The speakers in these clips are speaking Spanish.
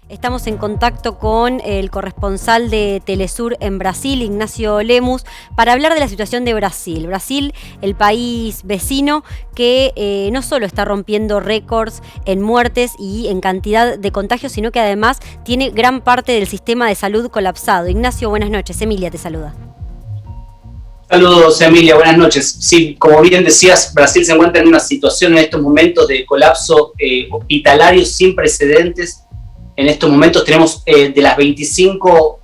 Estamos en contacto con el corresponsal de Telesur en Brasil, Ignacio Lemus, para hablar de la situación de Brasil. Brasil, el país vecino que no solo está rompiendo récords en muertes y en cantidad de contagios, sino que además tiene gran parte del sistema de salud colapsado. Ignacio, buenas noches. Emilia te saluda. Saludos, Emilia, buenas noches. Sí, como bien decías, Brasil se encuentra en una situación en estos momentos de colapso hospitalario sin precedentes. En estos momentos tenemos de los 25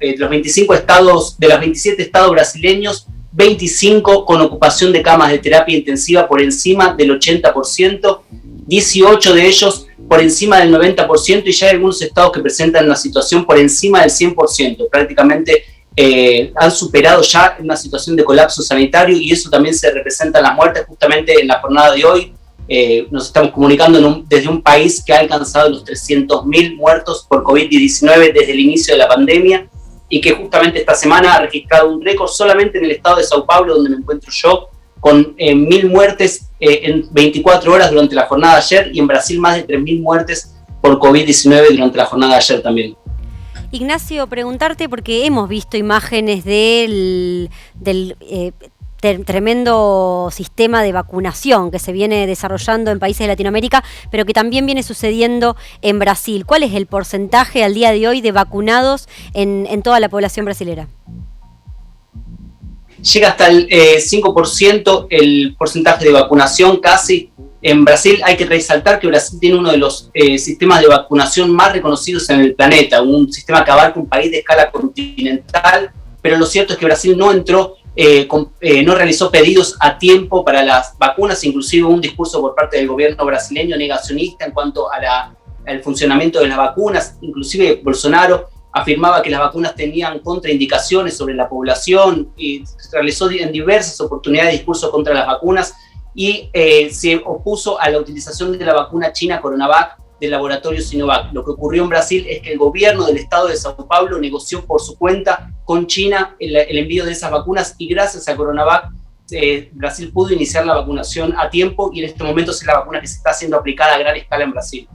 estados, de los 27 estados brasileños, 25 con ocupación de camas de terapia intensiva por encima del 80%, 18 de ellos por encima del 90%, y ya hay algunos estados que presentan una situación por encima del 100%. Prácticamente han superado ya una situación de colapso sanitario, y eso también se representa en las muertes. Justamente en la jornada de hoy nos estamos comunicando desde un país que ha alcanzado los 300.000 muertos por COVID-19 desde el inicio de la pandemia, y que justamente esta semana ha registrado un récord solamente en el estado de Sao Paulo, donde me encuentro yo, con 1.000 muertes en 24 horas durante la jornada de ayer, y en Brasil más de 3.000 muertes por COVID-19 durante la jornada de ayer también. Ignacio, preguntarte, porque hemos visto imágenes del tremendo sistema de vacunación que se viene desarrollando en países de Latinoamérica, pero que también viene sucediendo en Brasil. ¿Cuál es el porcentaje al día de hoy de vacunados en toda la población brasilera? Llega hasta el 5% el porcentaje de vacunación casi. En Brasil hay que resaltar que Brasil tiene uno de los sistemas de vacunación más reconocidos en el planeta, un sistema que abarca un país de escala continental, pero lo cierto es que Brasil no no realizó pedidos a tiempo para las vacunas, inclusive un discurso por parte del gobierno brasileño negacionista en cuanto al funcionamiento de las vacunas. Inclusive Bolsonaro afirmaba que las vacunas tenían contraindicaciones sobre la población, y realizó en diversas oportunidades discursos contra las vacunas, y se opuso a la utilización de la vacuna china Coronavac del laboratorio Sinovac. Lo que ocurrió en Brasil es que el gobierno del estado de Sao Paulo negoció por su cuenta con China el envío de esas vacunas, y gracias a Coronavac Brasil pudo iniciar la vacunación a tiempo, y en este momento es la vacuna que se está haciendo aplicada a gran escala en Brasil.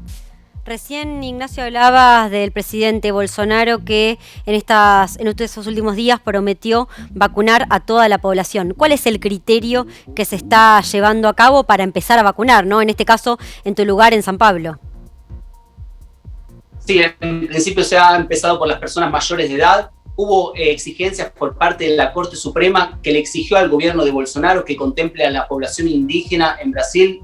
Recién, Ignacio, hablabas del presidente Bolsonaro que en estos últimos días prometió vacunar a toda la población. ¿Cuál es el criterio que se está llevando a cabo para empezar a vacunar, ¿no? En este caso, en tu lugar, en San Pablo. Sí, en principio se ha empezado por las personas mayores de edad. Hubo exigencias por parte de la Corte Suprema que le exigió al gobierno de Bolsonaro que contemple a la población indígena en Brasil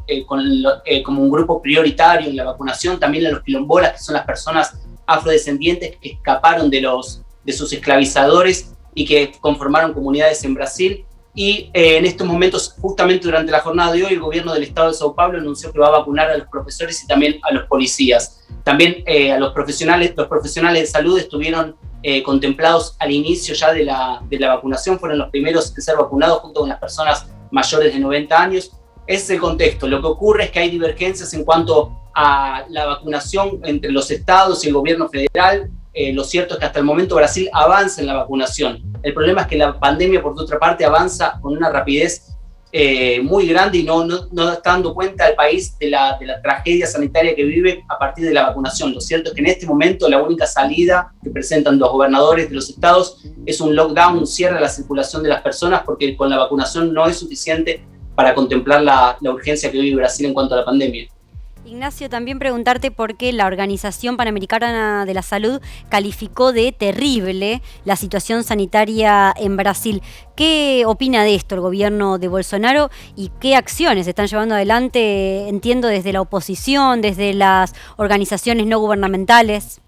como un grupo prioritario en la vacunación, también a los quilombolas, que son las personas afrodescendientes que escaparon de sus esclavizadores y que conformaron comunidades en Brasil. Y en estos momentos, justamente durante la jornada de hoy, el gobierno del estado de Sao Paulo anunció que va a vacunar a los profesores y también a los policías. También a los profesionales de salud estuvieron contemplados al inicio ya de la vacunación, fueron los primeros en ser vacunados junto con las personas mayores de 90 años. Ese es el contexto. Lo que ocurre es que hay divergencias en cuanto a la vacunación entre los estados y el gobierno federal. Lo cierto es que hasta el momento Brasil avanza en la vacunación. El problema es que la pandemia, por otra parte, avanza con una rapidez muy grande, y no está dando cuenta el país de la tragedia sanitaria que vive a partir de la vacunación. Lo cierto es que en este momento la única salida que presentan los gobernadores de los estados es un lockdown, un cierre a la circulación de las personas, porque con la vacunación no es suficiente para contemplar la urgencia que vive Brasil en cuanto a la pandemia. Ignacio, también preguntarte por qué la Organización Panamericana de la Salud calificó de terrible la situación sanitaria en Brasil. ¿Qué opina de esto el gobierno de Bolsonaro y qué acciones están llevando adelante, entiendo, desde la oposición, desde las organizaciones no gubernamentales?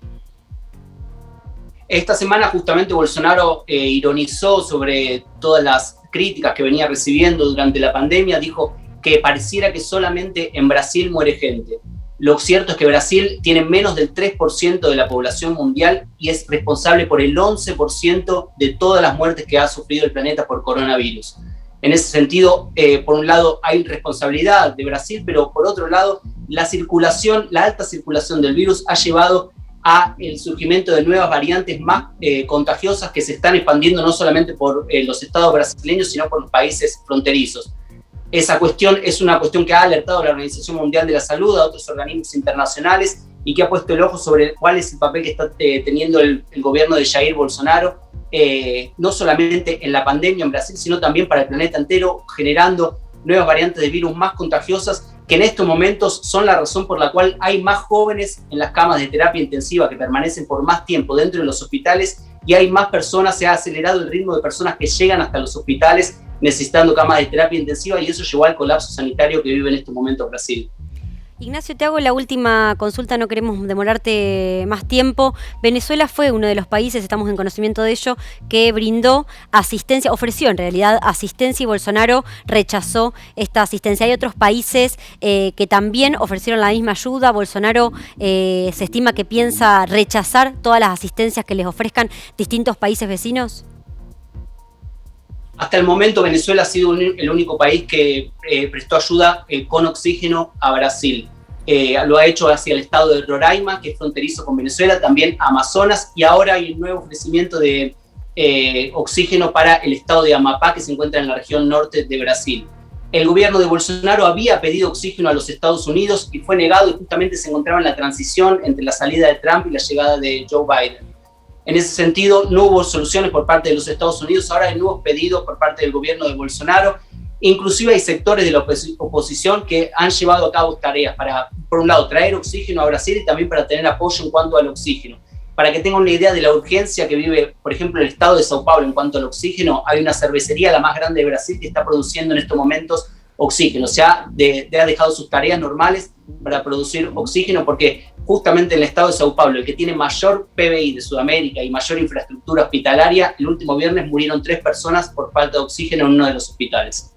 Esta semana justamente Bolsonaro ironizó sobre todas las críticas que venía recibiendo durante la pandemia. Dijo que pareciera que solamente en Brasil muere gente. Lo cierto es que Brasil tiene menos del 3% de la población mundial y es responsable por el 11% de todas las muertes que ha sufrido el planeta por coronavirus. En ese sentido, por un lado hay responsabilidad de Brasil, pero por otro lado la alta circulación del virus ha llevado a el surgimiento de nuevas variantes más contagiosas que se están expandiendo no solamente por los estados brasileños, sino por los países fronterizos. Esa cuestión es una cuestión que ha alertado a la Organización Mundial de la Salud, a otros organismos internacionales, y que ha puesto el ojo sobre cuál es el papel que está teniendo el gobierno de Jair Bolsonaro, no solamente en la pandemia en Brasil, sino también para el planeta entero, generando nuevas variantes de virus más contagiosas, que en estos momentos son la razón por la cual hay más jóvenes en las camas de terapia intensiva que permanecen por más tiempo dentro de los hospitales, y hay más personas, se ha acelerado el ritmo de personas que llegan hasta los hospitales necesitando camas de terapia intensiva, y eso llevó al colapso sanitario que vive en estos momentos Brasil. Ignacio, te hago la última consulta, no queremos demorarte más tiempo. Venezuela fue uno de los países, estamos en conocimiento de ello, que brindó asistencia, ofreció en realidad asistencia, y Bolsonaro rechazó esta asistencia. Hay otros países que también ofrecieron la misma ayuda. Bolsonaro se estima que piensa rechazar todas las asistencias que les ofrezcan distintos países vecinos. Hasta el momento Venezuela ha sido el único país que prestó ayuda con oxígeno a Brasil. Lo ha hecho hacia el estado de Roraima, que es fronterizo con Venezuela, también Amazonas, y ahora hay un nuevo ofrecimiento de oxígeno para el estado de Amapá, que se encuentra en la región norte de Brasil. El gobierno de Bolsonaro había pedido oxígeno a los Estados Unidos y fue negado, y justamente se encontraba en la transición entre la salida de Trump y la llegada de Joe Biden. En ese sentido, no hubo soluciones por parte de los Estados Unidos. Ahora hay nuevos pedidos por parte del gobierno de Bolsonaro. Inclusive hay sectores de la oposición que han llevado a cabo tareas para, por un lado, traer oxígeno a Brasil y también para tener apoyo en cuanto al oxígeno. Para que tengan una idea de la urgencia que vive, por ejemplo, el estado de Sao Paulo en cuanto al oxígeno, hay una cervecería, la más grande de Brasil, que está produciendo en estos momentos oxígeno. O sea, ha dejado sus tareas normales para producir oxígeno, porque justamente en el estado de Sao Paulo, el que tiene mayor PBI de Sudamérica y mayor infraestructura hospitalaria, el último viernes murieron 3 personas por falta de oxígeno en uno de los hospitales.